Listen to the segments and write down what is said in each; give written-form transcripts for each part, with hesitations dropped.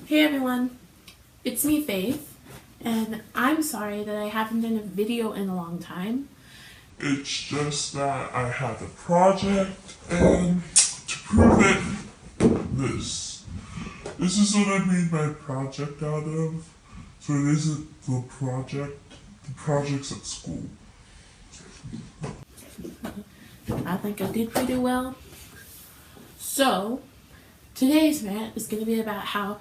Hey everyone, it's me Faith, and I'm sorry that I haven't done a video in a long time. It's just that I had a project, and to prove it, this is what I made my project out of. So it isn't the project's at school. I think I did pretty well. So, today's rant is going to be about how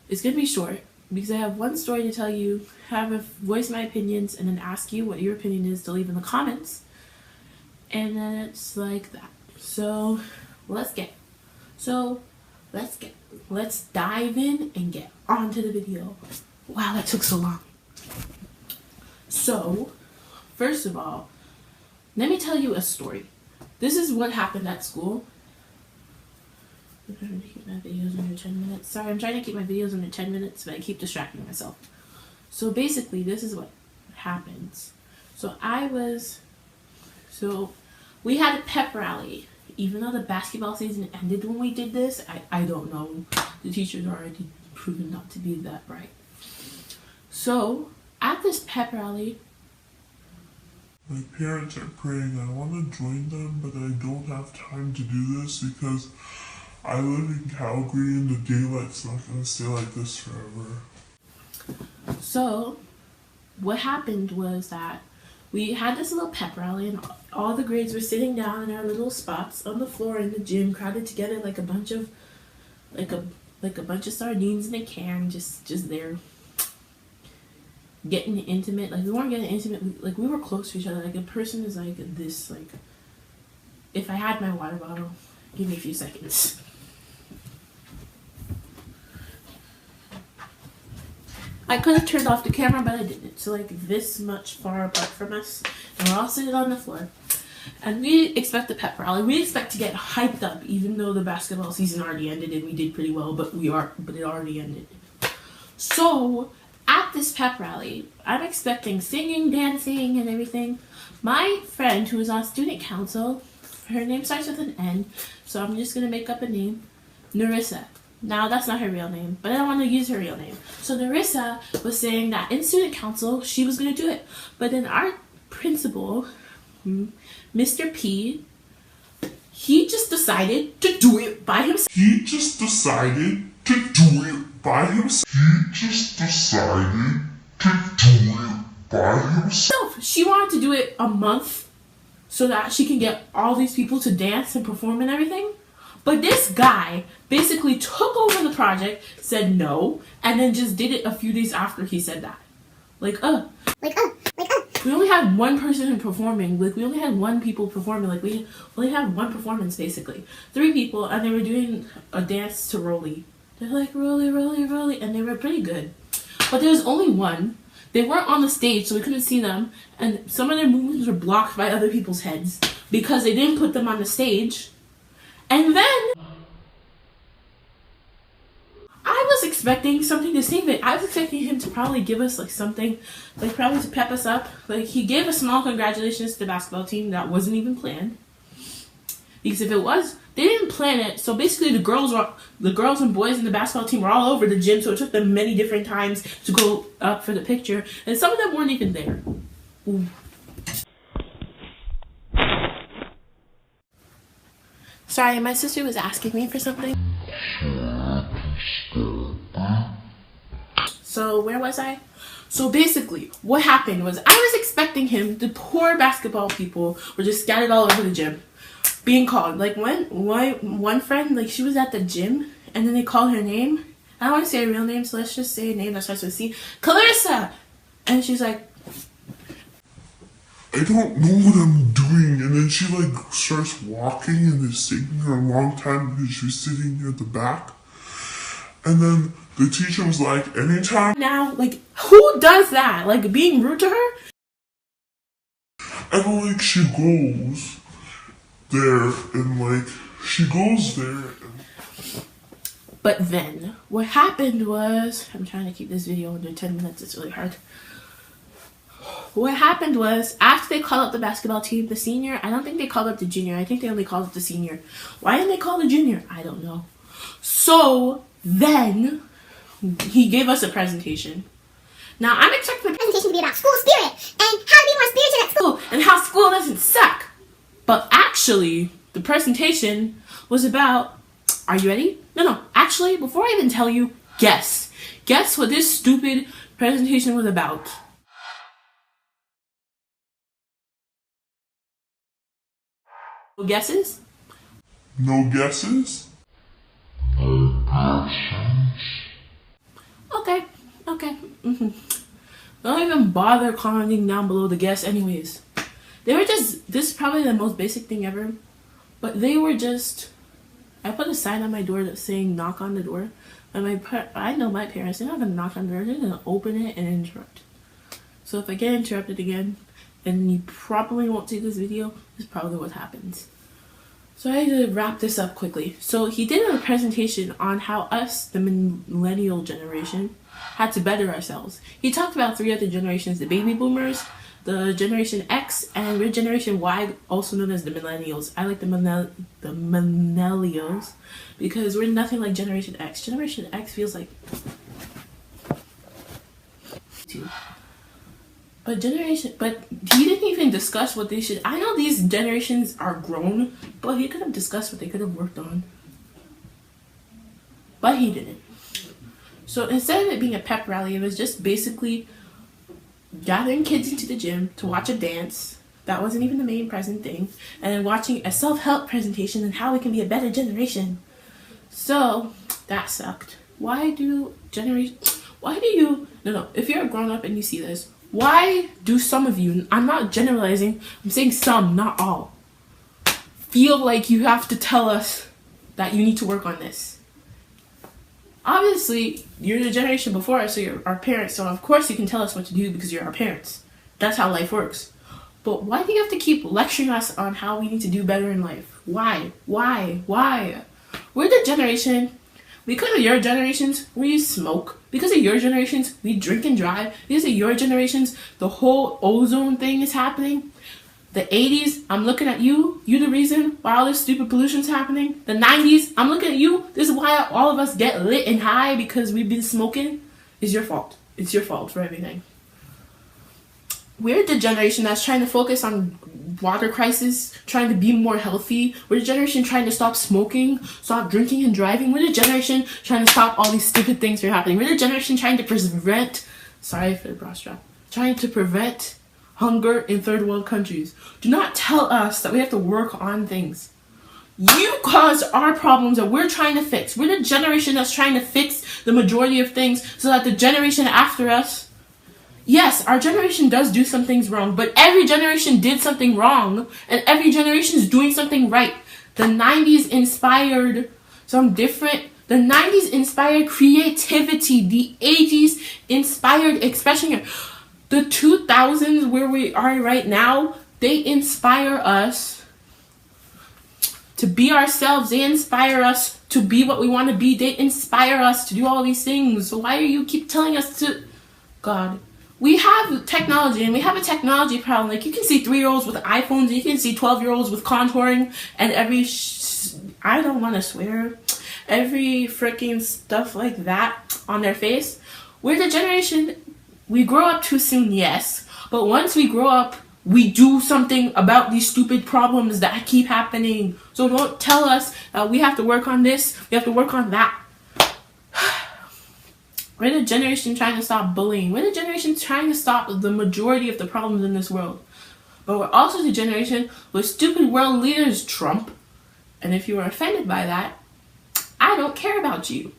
it's going to be short because I have one story to tell you, voice my opinions, and then ask you what your opinion is to leave in the comments. And then it's like that. So, let's dive in and get onto the video. Wow, that took so long. So, first of all, let me tell you a story. This is what happened at school. I'm trying to keep my videos under 10 minutes. Sorry, I'm trying to keep my videos under 10 minutes, but I keep distracting myself. So basically, this is what happens. So we had a pep rally. Even though the basketball season ended when we did this, I don't know. The teachers are already proven not to be that bright. So, at this pep rally, my parents are praying. I want to join them, but I don't have time to do this because I live in Calgary and the daylight's not going to stay like this forever. So, what happened was that we had this little pep rally and all the grades were sitting down in our little spots on the floor in the gym, crowded together like a bunch of sardines in a can, just there getting intimate. Like, we weren't getting intimate, like we were close to each other. Like, a person is like this, like, if I had my water bottle, give me a few seconds. I could have turned off the camera, but I didn't. So, like, this much far apart from us, and we're all sitting on the floor. And we expect the pep rally. We expect to get hyped up, even though the basketball season already ended and we did pretty well, but it already ended. So, at this pep rally, I'm expecting singing, dancing, and everything. My friend, who is on student council, her name starts with an N, so I'm just going to make up a name, Narissa. Now, that's not her real name, but I don't want to use her real name. So Narissa was saying that in student council, she was going to do it. But then our principal, Mr. P, he just decided to do it by himself. She wanted to do it a month so that she can get all these people to dance and perform and everything. But this guy basically took over the project, said no, and then just did it a few days after he said that. We only had one person performing. Like, we only had one people performing. Like, we only had one performance, basically. 3 people, and they were doing a dance to Rolly. They're like, Rolly, Rolly, Rolly, and they were pretty good. But there was only one. They weren't on the stage, so we couldn't see them, and some of their movements were blocked by other people's heads because they didn't put them on the stage. And then I was expecting something to save it. I was expecting him to probably give us like something, like probably to pep us up. Like, he gave a small congratulations to the basketball team that wasn't even planned. Because if it was, they didn't plan it. So basically the girls and boys in the basketball team were all over the gym, so it took them many different times to go up for the picture. And some of them weren't even there. Ooh. Sorry, my sister was asking me for something. So, where was I? So basically, what happened was I was expecting him, the poor basketball people were just scattered all over the gym, being called. Like, one friend, like, she was at the gym, and then they called her name. I don't want to say her real name, so let's just say a name that starts with C. Clarissa! And she's like, I don't know what I'm doing. And then she like starts walking and it's taking her a long time because she's sitting near the back. And then the teacher was like, anytime. Now, like, who does that? Like, being rude to her? And like she goes there and But then, what happened was, I'm trying to keep this video under 10 minutes, it's really hard. What happened was, after they called up the basketball team, the senior, I don't think they called up the junior. I think they only called up the senior. Why didn't they call the junior? I don't know. So then he gave us a presentation. Now, I'm expecting the presentation to be about school spirit and how to be more spirited at school. and how school doesn't suck. But actually, the presentation was about, are you ready? No. Actually, before I even tell you, guess. Guess what this stupid presentation was about. No guesses? No guesses? Okay. Don't even bother commenting down below the guess anyways. They were just, this is probably the most basic thing ever, but they were just, I put a sign on my door that's saying knock on the door, and I know my parents, they're not going to knock on the door, they're going to open it and interrupt. So if I get interrupted again, and you probably won't see this video, this is probably what happens. So I had to wrap this up quickly. So he did a presentation on how us, the millennial generation, had to better ourselves. He talked about 3 other generations, the baby boomers, the Generation X, and we're Generation Y, also known as the millennials. I like the millennials because we're nothing like Generation X. Generation X feels like... But he didn't even discuss what they should... I know these generations are grown, but he could have discussed what they could have worked on. But he didn't. So instead of it being a pep rally, it was just basically gathering kids into the gym to watch a dance. That wasn't even the main present thing. And then watching a self-help presentation on how we can be a better generation. So that sucked. If you're a grown up and you see this, why do some of you, I'm not generalizing, I'm saying some, not all, feel like you have to tell us that you need to work on this? Obviously, you're the generation before us, so you're our parents, so of course you can tell us what to do because you're our parents. That's how life works. But why do you have to keep lecturing us on how we need to do better in life? Why? We're the generation, because of your generations, we smoke. Because of your generations, we drink and drive. Because of your generations, the whole ozone thing is happening. The 80s, I'm looking at you. You're the reason why all this stupid pollution's happening. The 90s, I'm looking at you. This is why all of us get lit and high because we've been smoking. It's your fault. It's your fault for everything. We're the generation that's trying to focus on water crisis, trying to be more healthy. We're the generation trying to stop smoking, stop drinking and driving. We're the generation trying to stop all these stupid things from happening. We're the generation trying to prevent, sorry for the bra strap, trying to prevent hunger in third world countries. Do not tell us that we have to work on things. You caused our problems that we're trying to fix. We're the generation that's trying to fix the majority of things so that the generation after us, yes, our generation does do some things wrong, but every generation did something wrong, and every generation is doing something right. The 90s inspired some different... The 90s inspired creativity. The 80s inspired expression. The 2000s, where we are right now, they inspire us to be ourselves. They inspire us to be what we want to be. They inspire us to do all these things. So why do you keep telling us to... God... We have technology, and we have a technology problem. Like, you can see 3-year-olds with iPhones, you can see 12-year-olds with contouring, and I don't want to swear, every freaking stuff like that on their face. We're the generation, we grow up too soon, yes, but once we grow up, we do something about these stupid problems that keep happening. So don't tell us we have to work on this, we have to work on that. We're the generation trying to stop bullying. We're the generation trying to stop the majority of the problems in this world. But we're also the generation with stupid world leaders, Trump. And if you are offended by that, I don't care about you.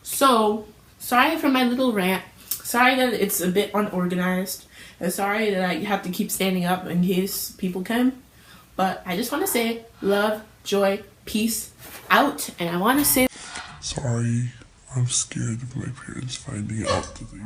So, sorry for my little rant. Sorry that it's a bit unorganized. And sorry that I have to keep standing up in case people come. But I just want to say love, joy, peace out. And I want to say... Sorry. I'm scared of my parents finding out that they do.